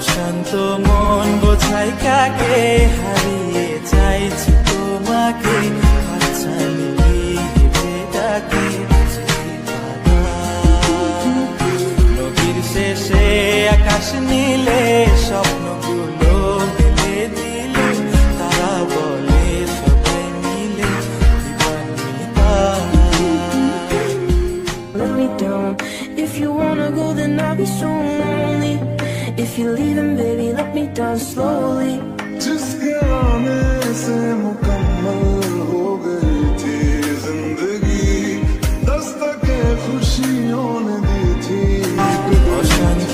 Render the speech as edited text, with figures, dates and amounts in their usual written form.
অশান্ত মন বোঝাই কাকে, হারিয়ে চাইছি তোমাকে, হাতছানি দিয়ে ডাকে নদীর শেষে আকাশ নীলে স্বপ্নগুলো মেলে দিলে, তারা বলে সবাই মিলে দিবানিতা। Let me down. If you wanna go, then I'll be so lonely. If you're leaving, baby, let me down slowly. जिसके आने से मुकम्मल हो गई थी जिंदगी, दस्तके खुशियों ने दी थी। অশান্ত